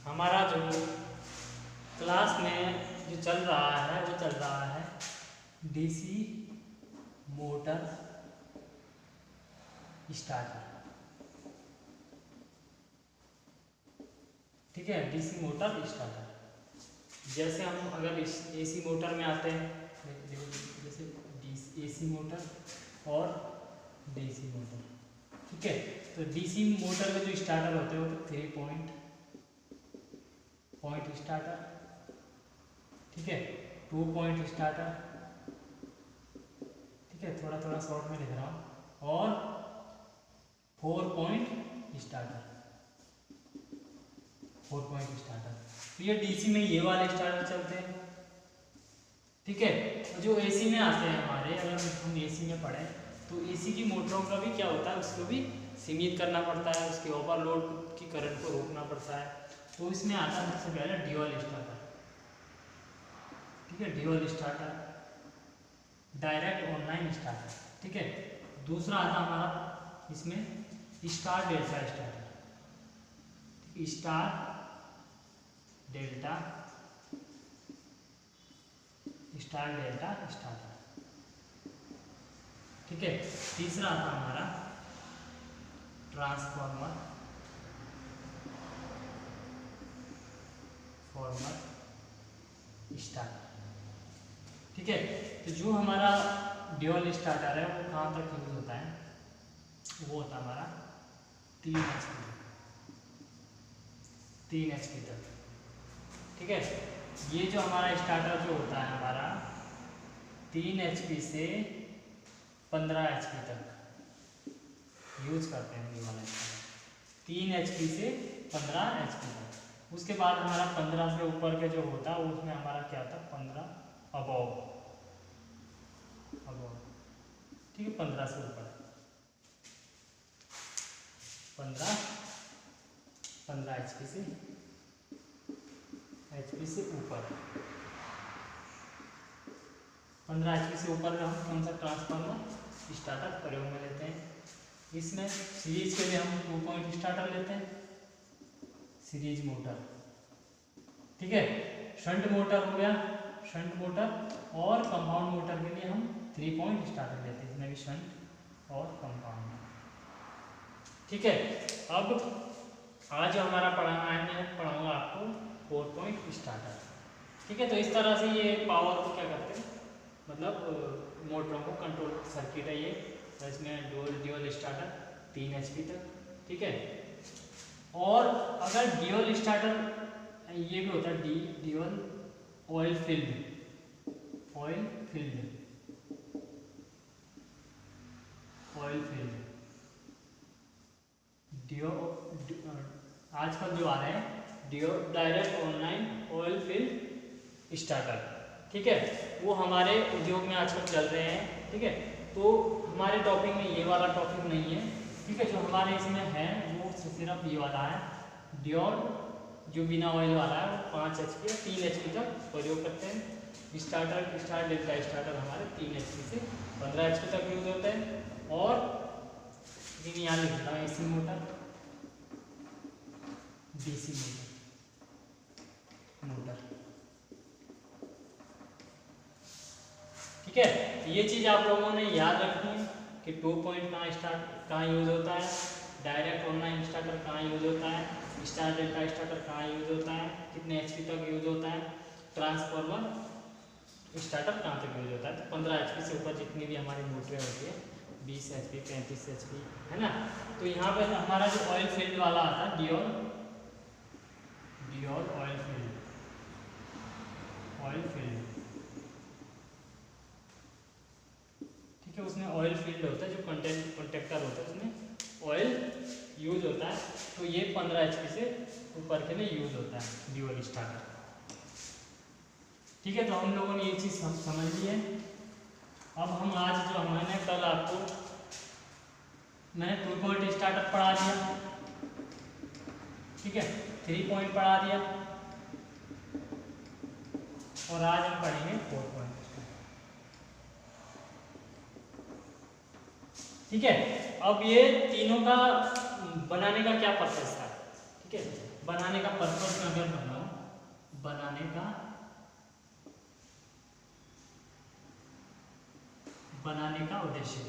हमारा जो क्लास में जो चल रहा है वो चल रहा है डीसी मोटर स्टार्टर। ठीक है, डीसी मोटर स्टार्टर। जैसे हम अगर एसी मोटर में आते हैं, जैसे एसी मोटर और डीसी मोटर। ठीक है, तो डीसी मोटर में जो स्टार्टर होते हैं वो तो 3 पॉइंट स्टार्टर। ठीक है, 2 पॉइंट स्टार्टर। ठीक है, थोड़ा थोड़ा शॉर्ट में लिख रहा हूँ। और 4 पॉइंट स्टार्टर। 4 point starter. तो ये डीसी में ये वाले स्टार्टर चलते हैं। ठीक है, जो एसी में आते हैं हमारे, अगर हम एसी में पढ़ें तो एसी की मोटरों का भी क्या होता है, उसको भी सीमित करना पड़ता है, उसके ओवरलोड की करंट को रोकना पड़ता है। तो इसमें आता है सबसे पहले ड्यूअल स्टार्टर। ठीक है, dual starter, direct online starter. ठीक है, दूसरा आता हमारा इसमें star delta starter. Star delta starter. ठीक है, तीसरा आता हमारा ट्रांसफॉर्मर स्टार्टर। ठीक है, तो जो हमारा ड्यूअल स्टार्टर है वो कहाँ तक यूज होता है, वो होता है हमारा 3 HP तक। ठीक है, ये जो हमारा स्टार्टर जो होता है हमारा 3 HP से 15 HP तक यूज करते हैं। ये वाला 3 HP से 15 HP तक। उसके बाद हमारा 15 से ऊपर के जो होता है उसमें हमारा क्या होता है, 15 अबव। ठीक है, 15 से ऊपर 15 HP से ऊपर 15 HP से ऊपर में हम कौन सा ट्रांसफार्मर स्टार्टर प्रयोग में लेते हैं। इसमें सीरीज के लिए हम 2 पॉइंट स्टार्टर लेते हैं, सीरीज मोटर। ठीक है, शंट मोटर हो गया, शंट मोटर। और कंपाउंड मोटर के लिए हम 3 पॉइंट स्टार्टर लेते हैं, इसमें भी शंट और कंपाउंड। ठीक है, अब आज जो हमारा पढ़ाना है, मैं पढ़ाऊंगा आपको 4 पॉइंट स्टार्टर। ठीक है, तो इस तरह से ये पावर को क्या करते हैं, मतलब मोटरों को कंट्रोल सर्किट है ये। तो इसमें ड्यूअल स्टार्टर 3 HP तक। ठीक है, और अगर ड्यूअल स्टार्टर ये भी होता है ड्यूअल ऑयल फिल्ड। आजकल जो आ रहे हैं direct online oil field starter. ठीक है, वो हमारे उद्योग में आजकल चल रहे हैं। ठीक है, तो हमारे टॉपिक में ये वाला टॉपिक नहीं है। ठीक है, जो हमारे इसमें है वो सिर्फ ये वाला है, ड्यूअल जो बिना ऑयल वाला है वो 5 HP या 3 HP तक प्रयोग करते हैं। स्टार डेल्टा स्टार्टर हमारे 3 HP से 15 HP तक यूज होते हैं। और यहाँ लिख रहा हूँ एसी मोटर, डीसी मोटर। ठीक है, ये चीज आप लोगों ने याद रखनी है कि 2 पॉइंट कहाँ यूज होता है, डायरेक्ट ऑनलाइन स्टार्टर कहाँ यूज होता है, स्टार डेल्टा स्टार्टर कहाँ यूज होता है, कितने HP तक यूज होता है, ट्रांसफॉर्मर स्टार्टर कहाँ तक यूज होता है। तो 15 HP से ऊपर जितनी भी हमारी मोटरें होती है, 20 HP 35 HP, है ना। तो यहाँ पे हमारा जो ऑयल फील्ड वाला आता है ड्यूअल ऑयल फील्ड। ठीक है, उसमें ऑयल फील्ड होता है, जो कंटेक्टर होता है उसमें ऑयल यूज होता है। तो ये 15 HP से ऊपर के लिए यूज होता है ड्यूअल स्टार्टर। ठीक है, तो हम लोगों ने ये चीज समझ ली है। अब हम आज जो मैंने कल आपको 2 पॉइंट स्टार्टर पढ़ा दिया। ठीक है, 3 पॉइंट पढ़ा दिया, और आज हम पढ़ेंगे 4 पॉइंट। ठीक है, अब ये तीनों का बनाने का क्या पर्पस था। ठीक है, बनाने का पर्पस में अगर बनाने का उद्देश्य।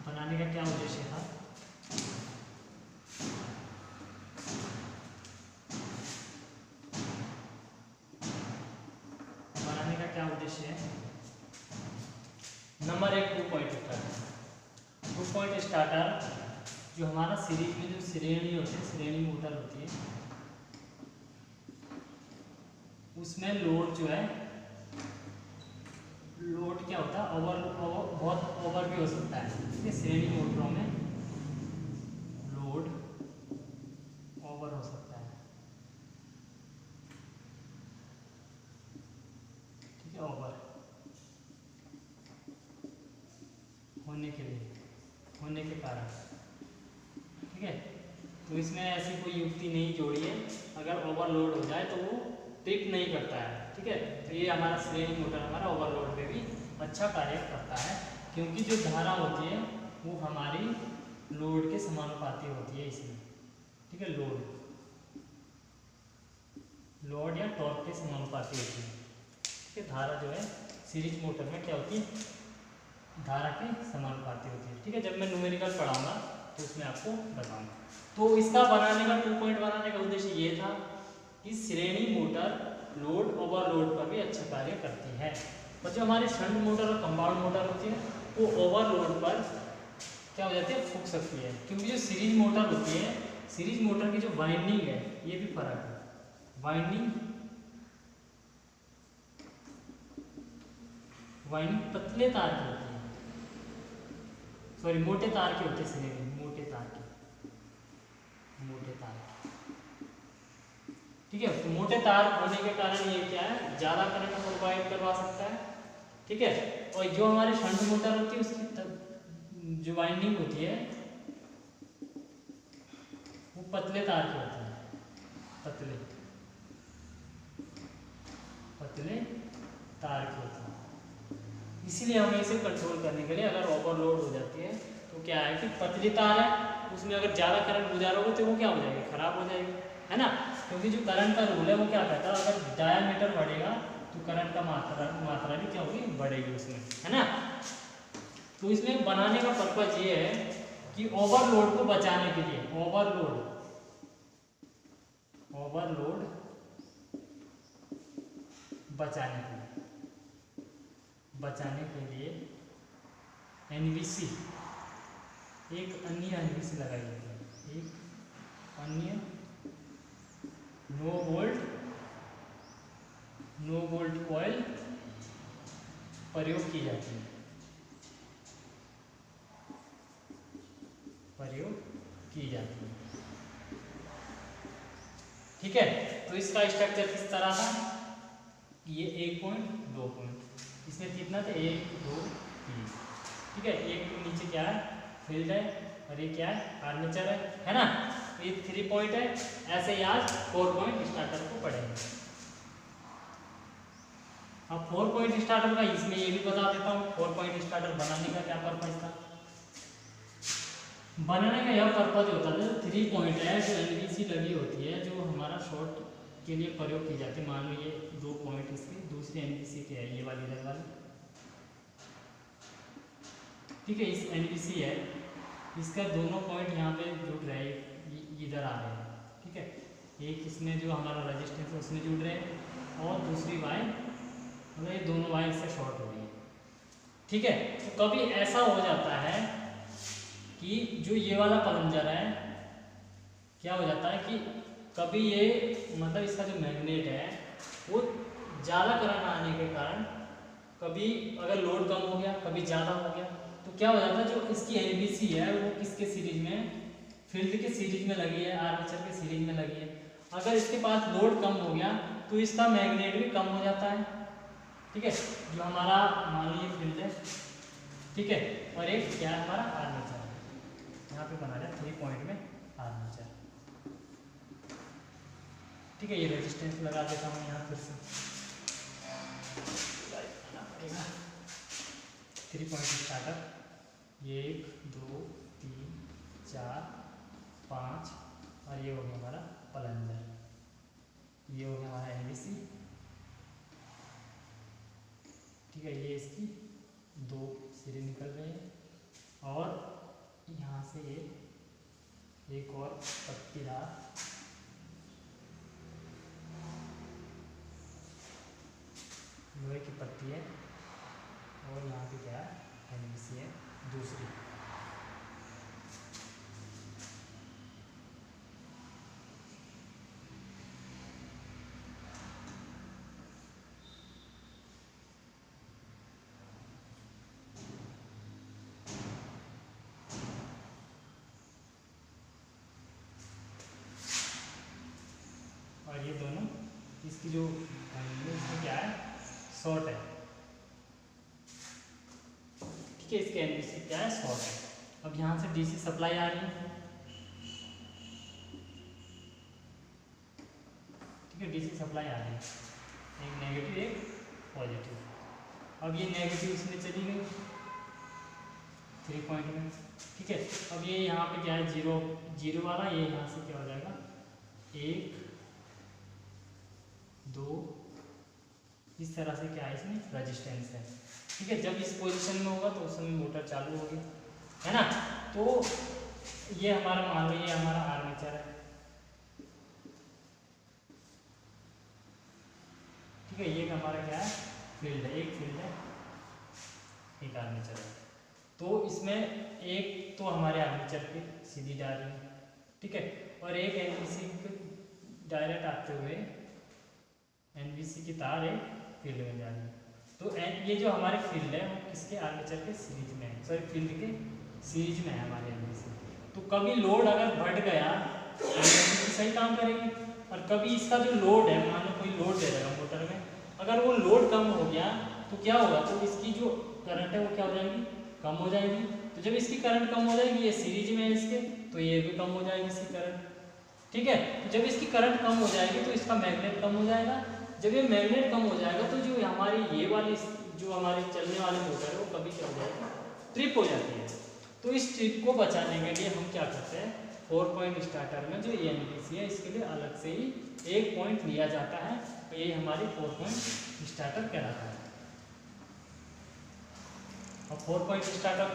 बनाने का क्या उद्देश्य था? बनाने का क्या उद्देश्य है? Number 1 2 point starter. 2 point starter जो हमारा सीरीज में जो श्रेणी होती है, श्रेणी मोटर होती है, उसमें लोड जो है, लोड क्या होता है, बहुत ओवर भी हो सकता है। ठीक है, श्रेणी मोटरों में लोड ओवर हो सकता है। ठीक है, ओवर होने के कारण। ठीक है, तो इसमें ऐसी कोई युक्ति नहीं जोड़ी है, अगर ओवरलोड हो जाए तो वो ट्रिप नहीं करता है। ठीक है, तो ये हमारा श्रेणी मोटर हमारा ओवरलोड पे भी अच्छा कार्य करता है, क्योंकि जो धारा होती है वो हमारी लोड के समानुपाती होती है इसमें। ठीक है, लोड या टॉर्क के समानुपाती होती है। ठीक है, धारा जो है सीरीज मोटर में क्या होती है, धारा के समानुपाती होती है। ठीक है, जब मैं न्यूमेरिकल पढ़ाऊंगा तो उसमें आपको बताऊंगा। तो इसका बनाने का 2 पॉइंट बनाने का उद्देश्य ये था कि श्रेणी मोटर लोड ओवरलोड पर भी अच्छा कार्य करती है, और जो हमारी शंट मोटर और कंपाउंड मोटर होती है वो ओवरलोड पर क्या हो जाती है, फूंक सकती है। क्योंकि जो सीरीज मोटर होती है, सीरीज मोटर की जो वाइंडिंग है, ये भी फर्क है। वाइंडिंग पतले तार की होती है, सॉरी मोटे तार की होती है, श्रेणी मोटे तार की। ठीक है, तो मोटे तार होने के कारण ये क्या है, ज्यादा करंट प्रोवाइड करवा सकता है। ठीक है, और जो हमारी शंट मोटर होती है उसकी जो वाइंडिंग होती है वो पतले तार की होती है, पतले तार की होती है। इसीलिए हमें इसे कंट्रोल करने के लिए, अगर ओवरलोड हो जाती है तो क्या है कि पतली तार है, उसमें अगर ज़्यादा करंट गुजारोगे तो वो क्या हो जाएगी, खराब हो जाएगी, है ना। क्योंकि जो करंट का रूल है वो क्या कहता है, अगर डायामीटर बढ़ेगा तो करंट का मात्रा भी क्या होगी, बढ़ेगी उसमें, है ना। तो इसमें बनाने का पर्पज ये है कि ओवरलोड को बचाने के लिए, ओवरलोड बचाने के लिए एनवीसी, एक अन्य एनवीसी लगाई जाती है, एक अन्य नो वोल्ट कॉइल प्रयोग की जाती है, ठीक है, तो इसका स्ट्रक्चर किस तरह था, ये 1 पॉइंट 2 पॉइंट, इसमें कितना था, 1 2 3। ठीक है, एक नीचे क्या है, फील्ड है, और ये क्या है, आर्मेचर है ना। तो ये 3 पॉइंट है। ऐसे ही आज 4 पॉइंट स्टार्टर को पढ़ेंगे। अब 4 पॉइंट स्टार्टर का इसमें ये भी बता देता हूँ, 4 पॉइंट स्टार्टर बनाने का क्या पर्पज था। बनाने का यह पर्पज होता है, 3 पॉइंट है, जो एनवीसी लगी होती है, जो हमारा शॉर्ट के लिए प्रयोग की जाती है। मान लो ये 2 पॉइंट इसकी दूसरी एनवीसी के है, ये वाली इधर वाली। ठीक है, इस एनवीसी है, इसका दोनों पॉइंट यहाँ पे जुड़ रहे हैं, इधर आ रहे हैं। ठीक है, एक इसमें जो हमारा रेजिस्टेंस है उसमें जुड़ रहे हैं, और दूसरी वायर, मतलब ये दोनों वायर से शॉर्ट हो रही है। ठीक है, तो कभी ऐसा हो जाता है कि जो ये वाला प्लंजर है, क्या हो जाता है कि कभी ये मतलब इसका जो मैग्नेट है वो ज़्यादा करंट आने के कारण, कभी अगर लोड कम हो गया, कभी ज़्यादा हो गया, तो क्या हो जाता है, जो इसकी एनवीसी है वो किसके सीरीज में, फील्ड के सीरीज में लगी है, आर्मेचर के सीरीज में लगी है। अगर इसके पास लोड कम हो गया तो इसका मैग्नेट भी कम हो जाता है। ठीक है, जो हमारा मान लीजिए फील्ड है, ठीक है, और एक क्या है हमारा आर्मेचर, यहाँ पे बना रहे 3 पॉइंट में आर्मेचर। ठीक है, ये रेजिस्टेंस लगा देता हूँ यहाँ फिर से, आना पड़ेगा। 3 पॉइंट स्टार्टर, 1 2 3 4 5 और ये हो गया हमारा प्लंजर, ये हो गया हमारा एनबीसी। ठीक है, ये इसकी 2 सिरे निकल रहे हैं और यहाँ से ये एक और पट्टीदार लोहे की पट्टी है और यहाँ पे क्या है एनबीसी है दूसरी। और ये दोनों इसकी जो इसमें क्या है शॉर्ट है। ठीक है, इसके एनबीसी क्या है शॉर्ट है। अब यहाँ से डीसी सप्लाई आ रही है। ठीक है, डीसी सप्लाई आ रही है, एक नेगेटिव एक पॉजिटिव। अब ये नेगेटिव इसमें चली गई 3 पॉइंट में। ठीक है, अब ये यहाँ पे क्या है जीरो जीरो वाला, ये यहाँ से क्या हो जाएगा 1 2, इस तरह से क्या है इसमें रेजिस्टेंस है। ठीक है, जब इस पोजीशन में होगा तो उस समय मोटर चालू होगी, है ना। तो ये हमारा मान लो ये हमारा आर्मेचर है। ठीक है, ये हमारा क्या है फील्ड है, एक फील्ड है एक आर्मेचर है। तो इसमें एक तो हमारे आर्मेचर पे सीधी जा रही है, ठीक है, और एक एनबीसी पे डायरेक्ट आते हुए एनबीसी की तार एक फील्ड में जा रही है। तो ये जो हमारे फील्ड है वो किसके आर्मेचर के सीरीज में है, सॉरी फील्ड के सीरीज में है हमारे एनबीसी। तो कभी लोड अगर बढ़ गया तो एनबीसी सही काम करेगी, और कभी इसका जो लोड है, मान लो कोई लोड दे देगा मोटर में, अगर वो लोड कम हो गया तो क्या होगा, तो इसकी जो करंट है वो क्या हो जाएगी कम हो जाएगी। तो जब इसकी करंट कम हो जाएगी, ये सीरीज में है इसके, तो ये भी कम हो जाएगी इसकी करंट। ठीक है, तो जब इसकी करंट कम हो जाएगी तो इसका मैग्नेट कम हो जाएगा। जब ये मैग्नेट कम हो जाएगा तो जो हमारी ये वाली जो हमारी चलने वाली मोटर है वो कभी क्या हो जाएगी ट्रिप हो जाती है। तो इस ट्रिप को बचाने के लिए हम क्या करते हैं, 4 पॉइंट स्टार्टर में जो एनबीसी है इसके लिए अलग से ही एक पॉइंट लिया जाता है, तो ये हमारी 4 पॉइंट स्टार्टर कहलाता है। और 4 पॉइंट स्टार्टर,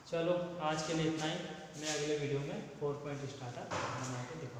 चलो आज के लिए इतना ही। मैं अगले वीडियो में 4 पॉइंट स्टार्टर बना के दिखाऊंगा।